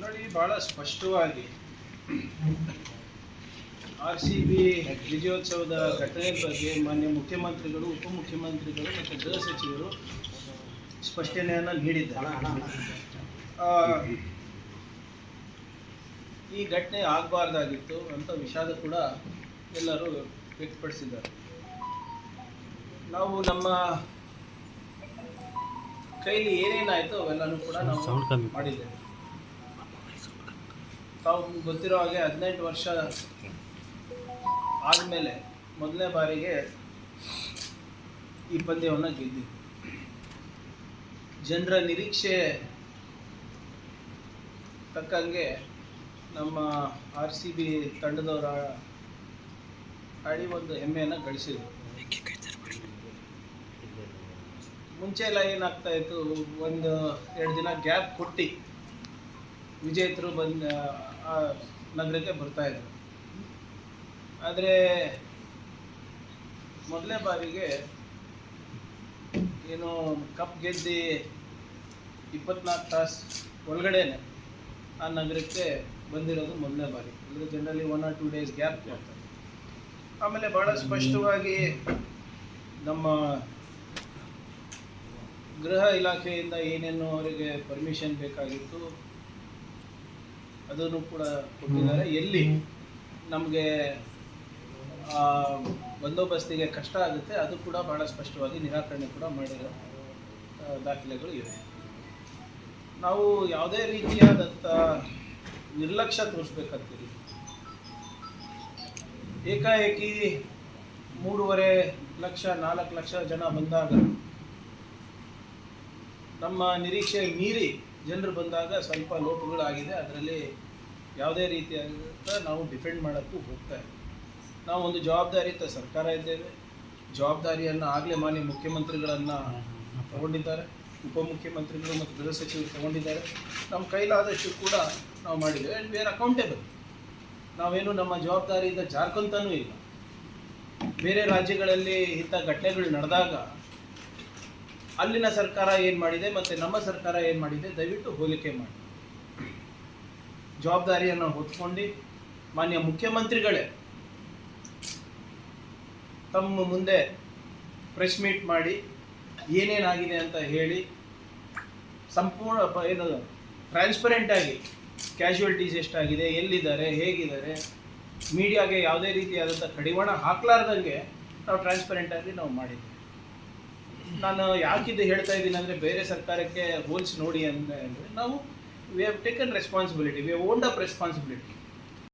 ನೋಡಿ, ಭಾಳ ಸ್ಪಷ್ಟವಾಗಿ RCB ವಿಜಯೋತ್ಸವದ ಘಟನೆ ಬಗ್ಗೆ ಮಾನ್ಯ ಮುಖ್ಯಮಂತ್ರಿಗಳು, ಉಪಮುಖ್ಯಮಂತ್ರಿಗಳು ಮತ್ತು ಗೃಹ ಸಚಿವರು ಸ್ಪಷ್ಟನೆಯನ್ನು ನೀಡಿದ್ದಾರೆ. ಈ ಘಟನೆ ಆಗಬಾರ್ದಾಗಿತ್ತು ಅಂತ ವಿಷಾದ ಕೂಡ ಎಲ್ಲರೂ ವ್ಯಕ್ತಪಡಿಸಿದ್ದಾರೆ. ನಾವು ನಮ್ಮ ಕೈಲಿ ಏನೇನಾಯಿತು ಅವೆಲ್ಲನೂ ಕೂಡ ನಾವು ಮಾಡಿದ್ದೇವೆ. ತಾವು ಗೊತ್ತಿರೋ ಹಾಗೆ 18 ವರ್ಷ ಆದಮೇಲೆ ಮೊದಲನೇ ಬಾರಿಗೆ ಈ ಪಂದ್ಯವನ್ನು ಗೆದ್ದಿದ್ವಿ. ಜನರ ನಿರೀಕ್ಷೆ ತಕ್ಕಂಗೆ ನಮ್ಮ RCB ತಂಡದವರ ಆಡಿ ಒಂದು ಹೆಮ್ಮೆಯನ್ನು ಗಳಿಸಿದ್ರು. ಮುಂಚೆ ಎಲ್ಲ ಏನಾಗ್ತಾ ಇತ್ತು, 1-2 ದಿನ ಗ್ಯಾಪ್ ಕೊಟ್ಟು ವಿಜೇತರು ಆ ನಗರಕ್ಕೆ ಬರ್ತಾಯಿದ್ರು. ಆದರೆ ಮೊದಲನೇ ಬಾರಿಗೆ ಏನು ಕಪ್ ಗೆದ್ದು 24 ತಾಸು ಒಳಗಡೆನೆ ಆ ನಗರಕ್ಕೆ ಬಂದಿರೋದು ಮೊದಲನೇ ಬಾರಿ. ಅಂದರೆ ಜನರಲಿ 1 or 2 days ಗ್ಯಾಪ್ ಕೊಡ್ತಾರೆ. ಆಮೇಲೆ ಭಾಳ ಸ್ಪಷ್ಟವಾಗಿ ನಮ್ಮ ಗೃಹ ಇಲಾಖೆಯಿಂದ ಏನೇನು ಅವರಿಗೆ ಪರ್ಮಿಷನ್ ಬೇಕಾಗಿತ್ತು ಅದನ್ನು ಕೂಡ ಕೊಟ್ಟಿದ್ದಾರೆ. ಎಲ್ಲಿ ನಮಗೆ ಬಂದೋಬಸ್ತಿಗೆ ಕಷ್ಟ ಆಗುತ್ತೆ ಅದು ಕೂಡ ಭಾಳ ಸ್ಪಷ್ಟವಾಗಿ ನಿರಾಕರಣೆ ಕೂಡ ಮಾಡಿರೋ ದಾಖಲೆಗಳು ಇವೆ. ನಾವು ಯಾವುದೇ ರೀತಿಯಾದಂಥ ನಿರ್ಲಕ್ಷ್ಯ ತೋರಿಸ್ಬೇಕಂತೀರಿ. ಏಕಾಏಕಿ 3.5 ಲಕ್ಷ 4 ಲಕ್ಷ ಜನ ಬಂದಾಗ, ನಮ್ಮ ನಿರೀಕ್ಷೆ ಮೀರಿ ಜನರು ಬಂದಾಗ ಸ್ವಲ್ಪ ಲೋಪಗಳಾಗಿದೆ. ಅದರಲ್ಲಿ ಯಾವುದೇ ರೀತಿಯಾದಂಥ ನಾವು ಡಿಫೆಂಡ್ ಮಾಡೋಕ್ಕೂ ಹೋಗ್ತಾ ಇದ್ದೀವಿ. ನಾವು ಒಂದು ಜವಾಬ್ದಾರಿಯುತ ಸರ್ಕಾರ ಇದ್ದೇವೆ. ಜವಾಬ್ದಾರಿಯನ್ನು ಆಗಲೇ ಮಾನ್ಯ ಮುಖ್ಯಮಂತ್ರಿಗಳನ್ನು ತಗೊಂಡಿದ್ದಾರೆ, ಉಪಮುಖ್ಯಮಂತ್ರಿಗಳು ಮತ್ತು ಗೃಹ ಸಚಿವರು ತಗೊಂಡಿದ್ದಾರೆ. ನಮ್ಮ ಕೈಲಾದಷ್ಟು ಕೂಡ ನಾವು ಮಾಡಿದ್ದೇವೆ. And we are accountable. ನಾವೇನು ನಮ್ಮ ಜವಾಬ್ದಾರಿಯಿಂದ ಜಾರ್ಕೊಂತಾನೂ ಇಲ್ಲ. ಬೇರೆ ರಾಜ್ಯಗಳಲ್ಲಿ ಇಂಥ ಘಟನೆಗಳು ನಡೆದಾಗ ಅಲ್ಲಿನ ಸರ್ಕಾರ ಏನು ಮಾಡಿದೆ ಮತ್ತು ನಮ್ಮ ಸರ್ಕಾರ ಏನು ಮಾಡಿದೆ ದಯವಿಟ್ಟು ಹೋಲಿಕೆ ಮಾಡಿ. ಜವಾಬ್ದಾರಿಯನ್ನು ಹೊತ್ಕೊಂಡು ಮಾನ್ಯ ಮುಖ್ಯಮಂತ್ರಿಗಳೇ ತಮ್ಮ ಮುಂದೆ ಪ್ರೆಸ್ ಮೀಟ್ ಮಾಡಿ ಏನೇನಾಗಿದೆ ಅಂತ ಹೇಳಿ ಸಂಪೂರ್ಣ ಏನು ಟ್ರಾನ್ಸ್ಪರೆಂಟಾಗಿ ಕ್ಯಾಶುವಲ್ಟೀಸ್ ಎಷ್ಟಾಗಿದೆ, ಎಲ್ಲಿದ್ದಾರೆ, ಹೇಗಿದ್ದಾರೆ, ಮೀಡಿಯಾಗೆ ಯಾವುದೇ ರೀತಿಯಾದಂಥ ಕಡಿವಾಣ ಹಾಕಲಾರ್ದಂಗೆ ನಾವು ಟ್ರಾನ್ಸ್ಪರೆಂಟಾಗಿ ನಾವು ಮಾಡಿದ್ದೀವಿ. ನಾನು ಯಾಕಿದು ಹೇಳ್ತಾ ಇದ್ದೀನಿ ಅಂದರೆ, ಬೇರೆ ಸರ್ಕಾರಕ್ಕೆ ಹೋಲ್ಸಿ ನೋಡಿ ಅಂದರೆ ನಾವು we have taken responsibility, we have owned up responsibility.